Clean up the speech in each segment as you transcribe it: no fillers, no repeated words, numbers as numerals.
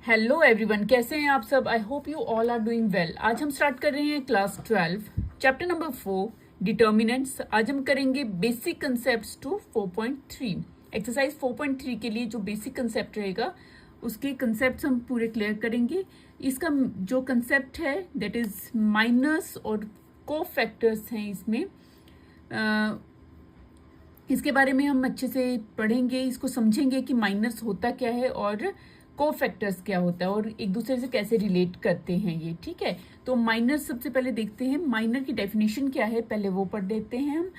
Hello everyone, कैसे हैं आप सब। I hope you all are doing well. आज हम स्टार्ट कर रहे हैं क्लास 12 चैप्टर नंबर 4 डिटर्मिनेंट्स। आज हम करेंगे बेसिक कंसेप्ट्स टू 4.3। एक्सरसाइज 4.3 के लिए जो बेसिक कंसेप्ट रहेगा उसके कंसेप्ट्स हम पूरे क्लियर करेंगे। इसका जो कंसेप्ट है दैट इज माइनस और को फैक्टर्स हैं इसमें। इसके बारे में हम अच्छे से पढ़ेंगे, इसको समझेंगे कि माइनस होता क्या है और को फैक्टर्स क्या होता है और एक दूसरे से कैसे रिलेट करते हैं ये। ठीक है, तो माइनर सबसे पहले देखते हैं। माइनर की डेफिनेशन क्या है, पहले वो पढ़ देते हैं हम।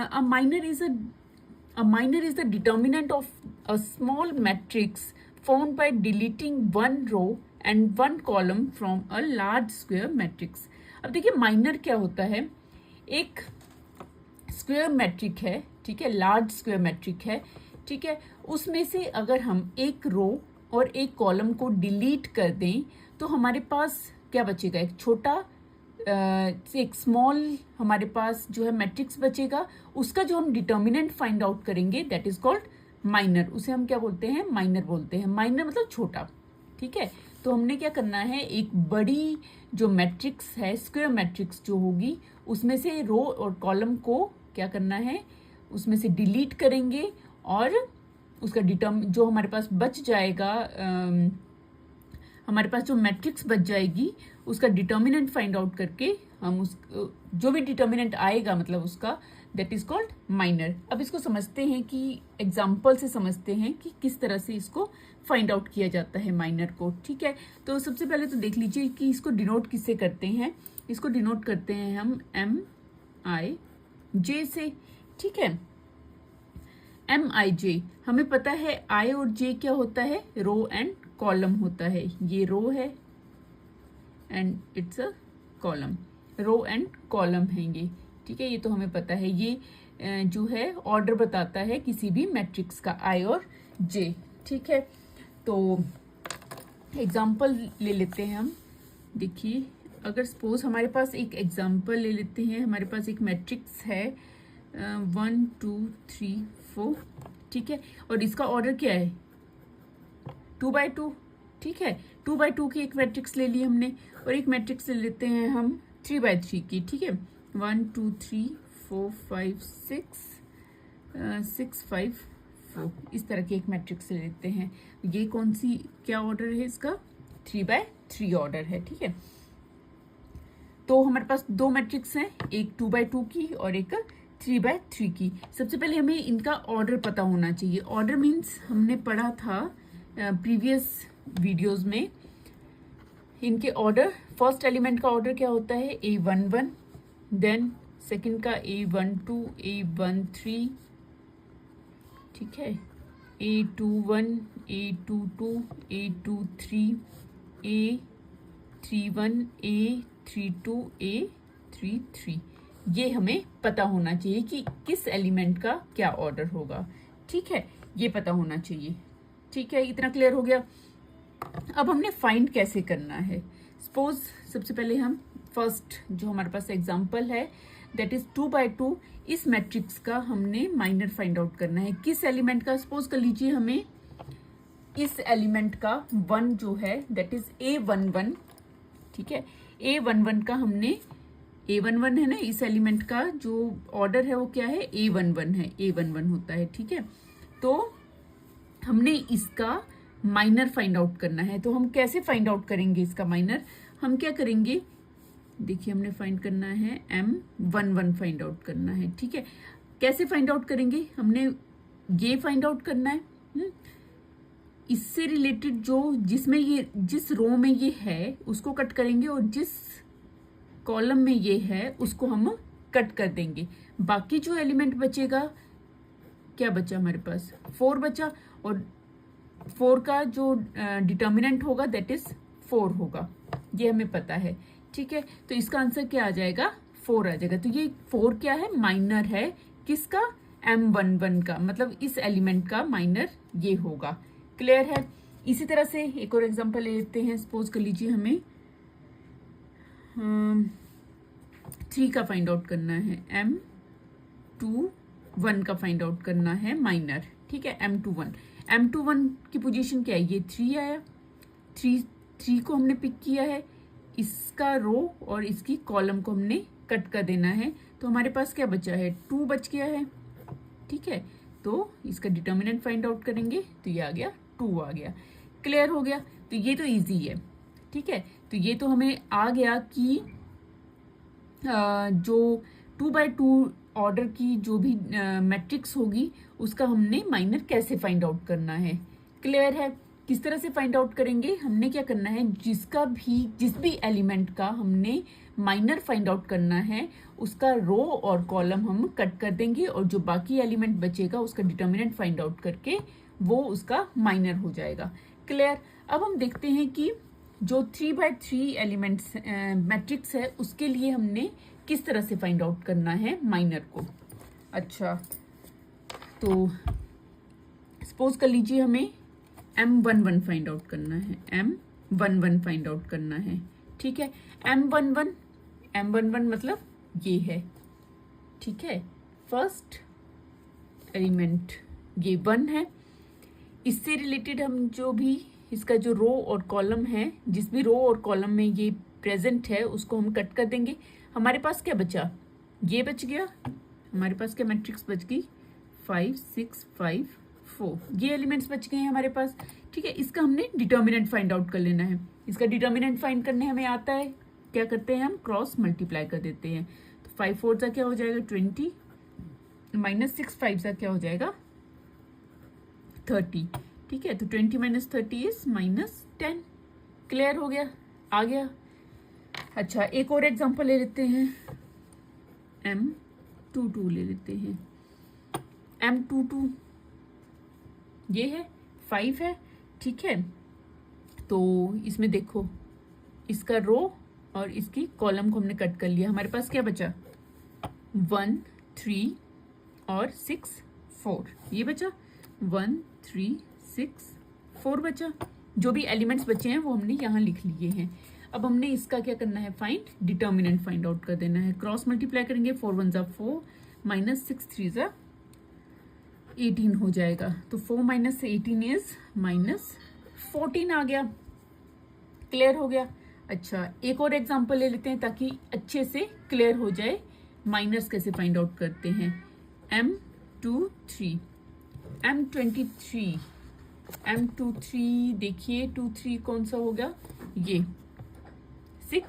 A minor is the determinant of a small matrix formed by deleting one row and one column from a large square matrix। अब देखिए माइनर क्या होता है। एक स्क्वायर मैट्रिक है, ठीक है, लार्ज स्क्वायर मैट्रिक है, ठीक है। उसमें से अगर हम एक रो और एक कॉलम को डिलीट कर दें तो हमारे पास क्या बचेगा, एक छोटा एक स्मॉल हमारे पास जो है मैट्रिक्स बचेगा। उसका जो हम डिटर्मिनेंट फाइंड आउट करेंगे दैट इज कॉल्ड माइनर। उसे हम क्या बोलते हैं, माइनर बोलते हैं। माइनर मतलब छोटा, ठीक है। तो हमने क्या करना है, एक बड़ी जो मैट्रिक्स है, स्क्वायर मैट्रिक्स जो होगी, उसमें से रो और कॉलम को क्या करना है, उसमें से डिलीट करेंगे और उसका जो हमारे पास बच जाएगा, हमारे पास जो मैट्रिक्स बच जाएगी उसका डिटर्मिनेंट फाइंड आउट करके हम उस जो भी डिटर्मिनेंट आएगा मतलब उसका दैट इज कॉल्ड माइनर। अब इसको समझते हैं कि एग्जाम्पल से समझते हैं कि किस तरह से इसको फाइंड आउट किया जाता है माइनर को। ठीक है, तो सबसे पहले तो देख लीजिए कि इसको डिनोट किससे करते हैं। इसको डिनोट करते हैं हम MIJ से। ठीक है, MIJ हमें पता है I और J क्या होता है, रो एंड कॉलम होता है। ये रो है and it's a column, row and column है ये। ठीक है, ये तो हमें पता है। ये जो है ऑर्डर बताता है किसी भी मैट्रिक्स का, I और J। ठीक है, तो एग्जाम्पल ले लेते हैं हम। देखिए, अगर सपोज हमारे पास एक एग्जाम्पल ले लेते हैं, हमारे पास एक मैट्रिक्स है 1 2 3 4, ठीक है, और इसका ऑर्डर क्या है 2 by 2। ठीक है, 2 by 2 की एक मैट्रिक्स ले ली हमने, और एक मैट्रिक्स ले लेते हैं हम 3 by 3 की। ठीक है, 1 2 3 4 5 6 5 4, इस तरह की एक मैट्रिक्स ले लेते हैं। ये कौन सी, क्या ऑर्डर है इसका, 3 by 3 ऑर्डर है। ठीक है, तो हमारे पास दो मैट्रिक्स हैं, एक 2 by 2 की और एक 3 by 3 की। सबसे पहले हमें इनका ऑर्डर पता होना चाहिए। ऑर्डर मीन्स हमने पढ़ा था प्रीवियस वीडियोस में, इनके ऑर्डर, फर्स्ट एलिमेंट का ऑर्डर क्या होता है, A11, देन सेकंड का A12, A13, ठीक है, A21, A22, A23, A31, A32, A33। ये हमें पता होना चाहिए कि किस एलिमेंट का क्या ऑर्डर होगा। ठीक है, ये पता होना चाहिए। ठीक है, इतना क्लियर हो गया। अब हमने फाइंड कैसे करना है। सपोज सबसे पहले हम फर्स्ट जो हमारे पास एग्जांपल है दैट इज 2 by 2, इस मैट्रिक्स का हमने माइनर फाइंड आउट करना है। किस एलिमेंट का, सपोज कर लीजिए हमें इस एलिमेंट का 1 जो है दैट इज A11। ठीक है, A11 का हमने, A11 है ना, इस एलिमेंट का जो ऑर्डर है वो क्या है, A11 है, A11 होता है। ठीक है, तो हमने इसका माइनर फाइंड आउट करना है। तो हम कैसे फाइंड आउट करेंगे इसका माइनर, हम क्या करेंगे, देखिए हमने फाइंड करना है M11 फाइंड आउट करना है। ठीक है, कैसे फाइंड आउट करेंगे, हमने ये फाइंड आउट करना है। इससे रिलेटेड जो जिसमें ये, जिस रो में ये है उसको कट करेंगे और जिस कॉलम में ये है उसको हम कट कर देंगे। बाकी जो एलिमेंट बचेगा, क्या बचा हमारे पास, 4 बचा, और 4 का जो डिटर्मिनेंट होगा दैट इज 4 होगा, ये हमें पता है। ठीक है, तो इसका आंसर क्या आ जाएगा, 4 आ जाएगा। तो ये 4 क्या है, माइनर है, किसका, M11 का, मतलब इस एलिमेंट का माइनर ये होगा। क्लियर है। इसी तरह से एक और एग्जांपल ले लेते हैं। सपोज कर लीजिए हमें 3 का फाइंड आउट करना है, M21 का फाइंड आउट करना है माइनर। ठीक है, M21 की पोजीशन क्या है, ये 3 आया, थ्री को हमने पिक किया है, इसका रो और इसकी कॉलम को हमने कट कर देना है, तो हमारे पास क्या बचा है, 2 बच गया है। ठीक है, तो इसका डिटर्मिनेंट फाइंड आउट करेंगे तो ये आ गया 2 आ गया। क्लियर हो गया, तो ये तो इजी है। ठीक है, तो ये तो हमें आ गया कि जो 2x2 ऑर्डर की जो भी मैट्रिक्स होगी उसका हमने माइनर कैसे फाइंड आउट करना है। क्लियर है, किस तरह से फाइंड आउट करेंगे, हमने क्या करना है, जिस भी एलिमेंट का हमने माइनर फाइंड आउट करना है उसका रो और कॉलम हम कट कर देंगे और जो बाकी एलिमेंट बचेगा उसका डिटर्मिनेंट फाइंड आउट करके वो उसका माइनर हो जाएगा। क्लियर, अब हम देखते हैं कि जो 3x3 एलिमेंट्स मैट्रिक्स है उसके लिए हमने किस तरह से फाइंड आउट करना है माइनर को। अच्छा, तो सपोज कर लीजिए हमें M11 फाइंड आउट करना है, M11 फाइंड आउट करना है। ठीक है, M11 मतलब ये है। ठीक है, फर्स्ट एलिमेंट ये 1 है, इससे रिलेटेड हम जो भी इसका जो रो और कॉलम है, जिस भी रो और कॉलम में ये प्रेजेंट है उसको हम कट कर देंगे। हमारे पास क्या बचा, ये बच गया, हमारे पास क्या मैट्रिक्स बच गई, 5 6 5 4, ये एलिमेंट्स बच गए हैं हमारे पास। ठीक है, इसका हमने डिटर्मिनेंट फाइंड आउट कर लेना है। इसका डिटर्मिनेंट फाइंड करने हमें आता है, क्या करते हैं हम, क्रॉस मल्टीप्लाई कर देते हैं। तो 5 4 सा क्या हो जाएगा 20, माइनस 6 5 सा क्या हो जाएगा 30। ठीक है, तो 20 माइनस 30 इज -10। क्लियर हो गया, आ गया। अच्छा, एक और एग्जांपल ले लेते हैं, M22 ले लेते हैं। M22 ये है, 5 है। ठीक है, तो इसमें देखो इसका रो और इसकी कॉलम को हमने कट कर लिया। हमारे पास क्या बचा, 1 3 और 6 4, ये बचा 1 3 6 4 बचा। जो भी एलिमेंट्स बचे हैं वो हमने यहाँ लिख लिए हैं। अब हमने इसका क्या करना है, डिटर्मिनेंट फाइंड आउट कर देना है। क्रॉस मल्टीप्लाई करेंगे, 4 1 ज़ा 4 माइनस 6 3 ज़ा 18 हो जाएगा। तो 4 माइनस 18 इज -14 आ गया। क्लियर हो गया। अच्छा, एक और एग्जांपल ले लेते हैं ताकि अच्छे से क्लियर हो जाए माइनस कैसे फाइंड आउट करते हैं। M23 देखिए 23 कौन सा हो गया, ये 6,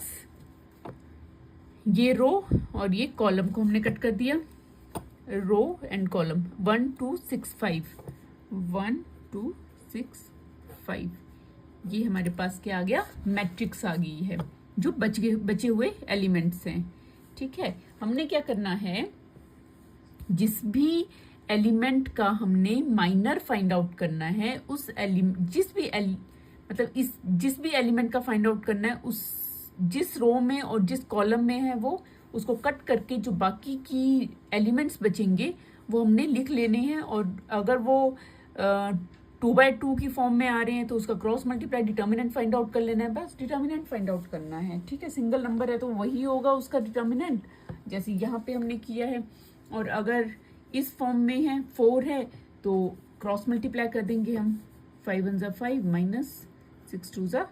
ये रो और ये कॉलम को हमने कट कर दिया, रो एंड कॉलम 1 2 6 5 1 2 6 5, ये हमारे पास क्या आ गया, मैट्रिक्स आ गई है जो बचे हुए एलिमेंट्स हैं। ठीक है, हमने क्या करना है, जिस भी एलिमेंट का हमने माइनर फाइंड आउट करना है, उस जिस भी एलिमेंट का फाइंड आउट करना है, उस जिस रो में और जिस कॉलम में है वो उसको कट करके जो बाकी की एलिमेंट्स बचेंगे वो हमने लिख लेने हैं। और अगर वो 2x2 की फॉर्म में आ रहे हैं तो उसका cross multiply determinant find out कर लेना है, बस डिटर्मिनेंट फाइंड आउट करना है। ठीक है, सिंगल नंबर है तो वही होगा उसका डिटर्मिनेंट, जैसे यहाँ पे हमने किया है। और अगर इस फॉर्म में है 4 है तो क्रॉस मल्टीप्लाई कर देंगे हम, 5 1 ज़ा 5 माइनस 6 2 ज़ा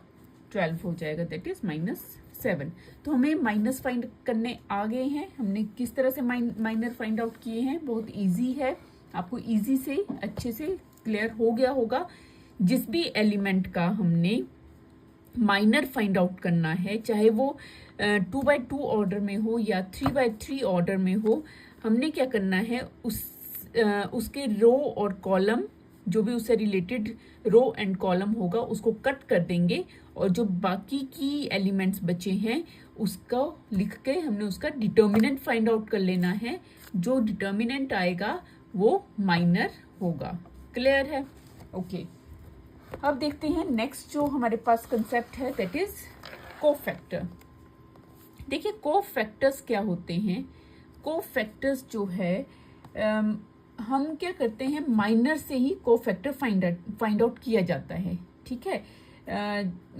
12 हो जाएगा, दैट इज -7। तो हमें माइनस फाइंड करने आ गए हैं। हमने किस तरह से माइनर फाइंड आउट किए हैं, बहुत इजी है, आपको इजी से अच्छे से क्लियर हो गया होगा। जिस भी एलिमेंट का हमने माइनर फाइंड आउट करना है, चाहे वो 2x2 ऑर्डर में हो या 3x3 ऑर्डर में हो, हमने क्या करना है, उसके रो और कॉलम जो भी उससे रिलेटेड रो एंड कॉलम होगा उसको कट कर देंगे और जो बाकी की एलिमेंट्स बचे हैं उसको लिख के हमने उसका डिटर्मिनेंट फाइंड आउट कर लेना है। जो डिटर्मिनेंट आएगा वो माइनर होगा। क्लियर है, ओके। अब देखते हैं नेक्स्ट जो हमारे पास कंसेप्ट है, दैट इज कोफैक्टर। देखिए कोफैक्टर्स क्या होते हैं। कोफैक्टर्स जो है हम क्या करते हैं, माइनर से ही कोफैक्टर फाइंड आउट किया जाता है। ठीक है,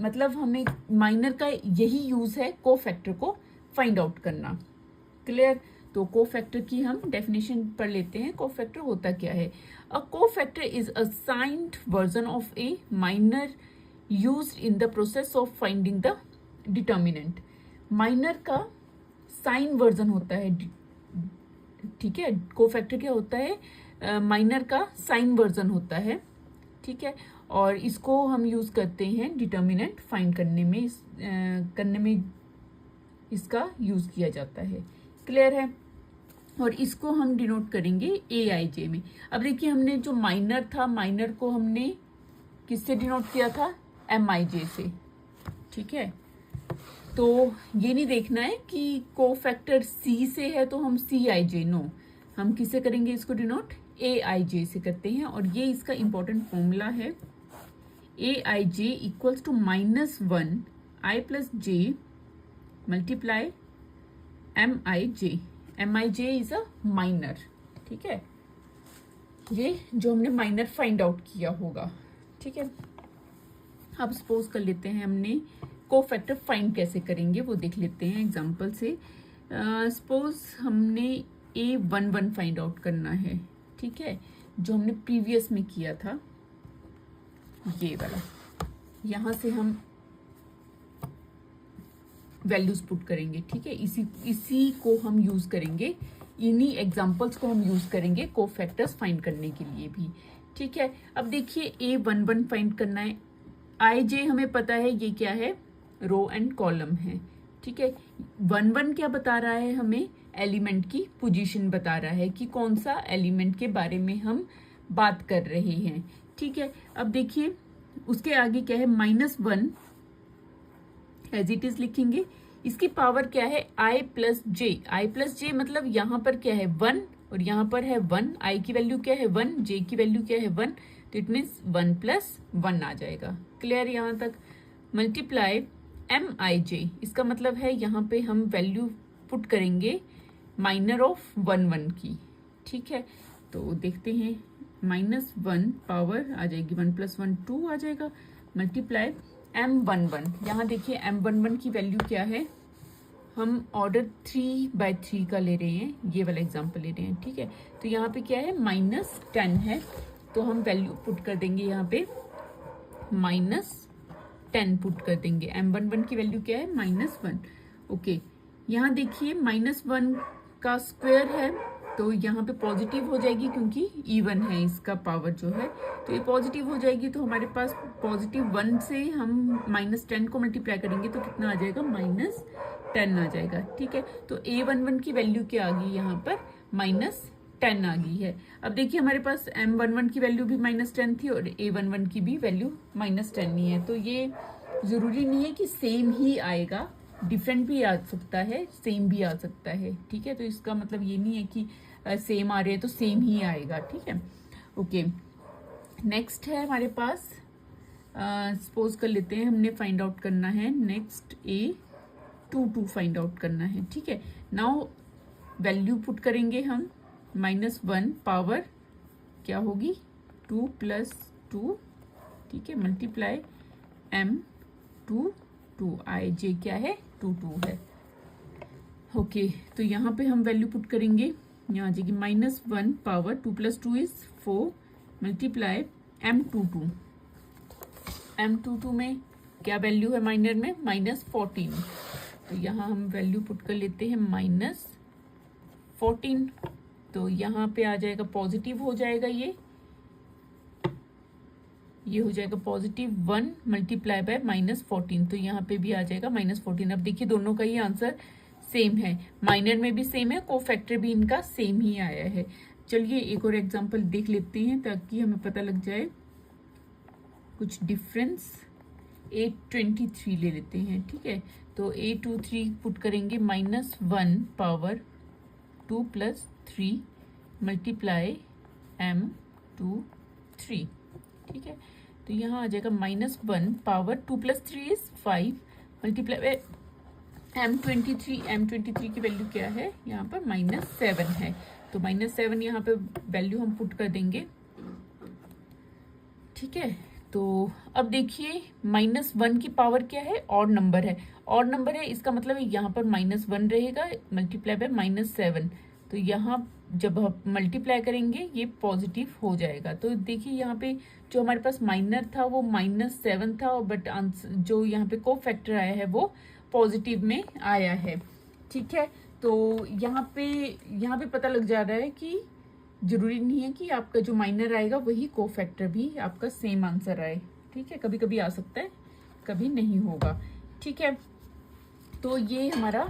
मतलब हमें माइनर का यही यूज है कोफैक्टर को फाइंड आउट करना। क्लियर, तो कोफैक्टर की हम डेफिनेशन पढ़ लेते हैं। कोफैक्टर होता क्या है, a cofactor is a signed version of a minor used in the process of finding the determinant. Minor का साइन वर्जन होता है, ठीक है। कोफैक्टर क्या होता है, माइनर का साइन वर्जन होता है, ठीक है। और इसको हम यूज करते हैं डिटर्मिनेंट फाइंड करने में इसका यूज किया जाता है। क्लियर है। और इसको हम डिनोट करेंगे AIJ में। अब देखिए हमने जो माइनर था, माइनर को हमने किससे डिनोट किया था, MIJ से, ठीक है। तो ये नहीं देखना है कि कोफैक्टर C से है तो हम CIJ, नो, हम किससे करेंगे इसको डिनोट, AIJ से करते हैं। और ये इसका इंपॉर्टेंट फॉर्मूला है, AIJ equals to -1 I plus J multiply MIJ। MIJ is a minor, ठीक है। ये जो हमने माइनर फाइंड आउट किया होगा, ठीक है। अब सपोज कर लेते हैं हमने कोफैक्टर फाइंड कैसे करेंगे वो देख लेते हैं एग्जांपल से। सपोज हमने A11 फाइंड आउट करना है, ठीक है, जो हमने प्रीवियस में किया था, ये वाला। यहां से हम वैल्यूज पुट करेंगे, ठीक है। इसी को हम यूज करेंगे, इन्हीं एग्जांपल्स को हम यूज करेंगे कोफैक्टर्स फाइंड करने के लिए भी, ठीक है। अब देखिए A11 फाइंड करना है, IJ हमें पता है ये क्या है, रो एंड कॉलम है, ठीक है। 11 क्या बता रहा है हमें, एलिमेंट की पोजीशन बता रहा है कि कौन सा एलिमेंट के बारे में हम बात कर रहे हैं, ठीक है। अब देखिए उसके आगे क्या है, -1 एज इट इज लिखेंगे। इसकी पावर क्या है, I प्लस जे मतलब यहाँ पर क्या है 1 और यहाँ पर है 1। I की वैल्यू क्या है 1, J की वैल्यू क्या है 1, तो इट मीन्स 1 + 1 आ जाएगा। क्लियर यहाँ तक। मल्टीप्लाई MIJ, इसका मतलब है यहाँ पे हम वैल्यू पुट करेंगे माइनर ऑफ 1 की, ठीक है। तो देखते हैं, -1 पावर आ जाएगी 1 + 1 2 आ जाएगा। मल्टीप्लाई M11, यहाँ देखिए M11 की वैल्यू क्या है, हम ऑर्डर 3/3 का ले रहे हैं, ये वाला एग्जांपल ले रहे हैं, ठीक है। तो यहाँ पे क्या है, -10 है, तो हम वैल्यू पुट कर देंगे यहाँ पे -10 पुट कर देंगे। M11 की वैल्यू क्या है, -1। ओके, यहाँ देखिए -1 का स्क्वायर है तो यहाँ पे पॉजिटिव हो जाएगी क्योंकि इवन है इसका पावर जो है, तो ये पॉजिटिव हो जाएगी। तो हमारे पास +1 से हम -10 को मल्टीप्लाई करेंगे तो कितना आ जाएगा, -10 आ जाएगा, ठीक है। तो A11 की वैल्यू क्या आ गई, यहाँ पर -10 आ गई है। अब देखिए हमारे पास M11 की वैल्यू भी -10 थी और A11 की भी वैल्यू -10 ही है, तो ये जरूरी नहीं है कि सेम ही आएगा, डिफरेंट भी आ सकता है, सेम भी आ सकता है, ठीक है। तो इसका मतलब ये नहीं है कि सेम आ रहे हैं तो सेम ही आएगा, ठीक है। ओके, नेक्स्ट है हमारे पास, सपोज कर लेते हैं हमने फाइंड आउट करना है नेक्स्ट A22 फाइंड आउट करना है, ठीक है। नाउ वैल्यू पुट करेंगे हम, -1 पावर क्या होगी 2 + 2, ठीक है, मल्टीप्लाई M22, IJ क्या है 22 है। ओके, तो यहाँ पे हम वैल्यू पुट करेंगे, यहाँ आ जाएगी -1 पावर 2 + 2 = 4 मल्टीप्लाई M22 में क्या वैल्यू है माइनर में, -14, तो यहाँ हम वैल्यू पुट कर लेते हैं -14, तो यहाँ पे आ जाएगा पॉजिटिव हो जाएगा, ये हो जाएगा +1 मल्टीप्लाई बाय -14, तो यहाँ पे भी आ जाएगा -14। अब देखिए दोनों का ही आंसर सेम है, माइनर में भी सेम है, कोफैक्टर भी इनका सेम ही आया है। चलिए एक और एग्जांपल देख लेते हैं ताकि हमें पता लग जाए कुछ डिफरेंस। A23 ले लेते हैं, ठीक है। तो A23 पुट करेंगे -1 पावर 2 + 3 मल्टीप्लाई M23, ठीक है। तो यहाँ आ जाएगा -1 पावर 2 + 3 = 5 मल्टीप्लाई M23 की वैल्यू क्या है, यहाँ पर -7 है, तो -7 यहाँ पे वैल्यू हम पुट कर देंगे, ठीक है। तो अब देखिए -1 की पावर क्या है, ऑड नंबर है, इसका मतलब यहाँ पर -1 रहेगा मल्टीप्लाई बाय -7, तो यहाँ जब हम मल्टीप्लाई करेंगे ये पॉजिटिव हो जाएगा। तो देखिए यहाँ पे जो हमारे पास माइनर था वो -7 था, और बट आंसर जो यहाँ पे को फैक्टर आया है वो पॉजिटिव में आया है। ठीक है, तो यहाँ पे पता लग जा रहा है कि जरूरी नहीं है कि आपका जो माइनर आएगा वही को फैक्टर भी आपका सेम आंसर आए। ठीक है, कभी कभी आ सकता है, कभी नहीं होगा। ठीक है, तो ये हमारा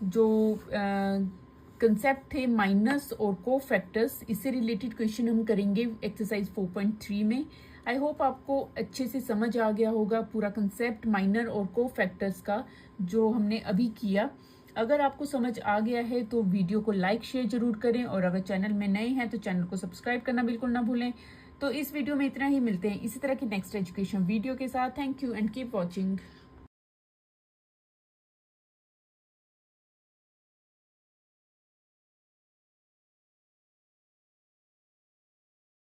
जो कंसेप्ट थे माइनस और को फैक्टर्स, इससे रिलेटेड क्वेश्चन हम करेंगे एक्सरसाइज 4.3 में। आई होप आपको अच्छे से समझ आ गया होगा पूरा कंसेप्ट माइनर और को फैक्टर्स का जो हमने अभी किया। अगर आपको समझ आ गया है तो वीडियो को लाइक शेयर जरूर करें, और अगर चैनल में नए हैं तो चैनल को सब्सक्राइब करना बिल्कुल ना भूलें। तो इस वीडियो में इतना ही, मिलते हैं इसी तरह की नेक्स्ट एजुकेशन वीडियो के साथ। Thank you and keep watching.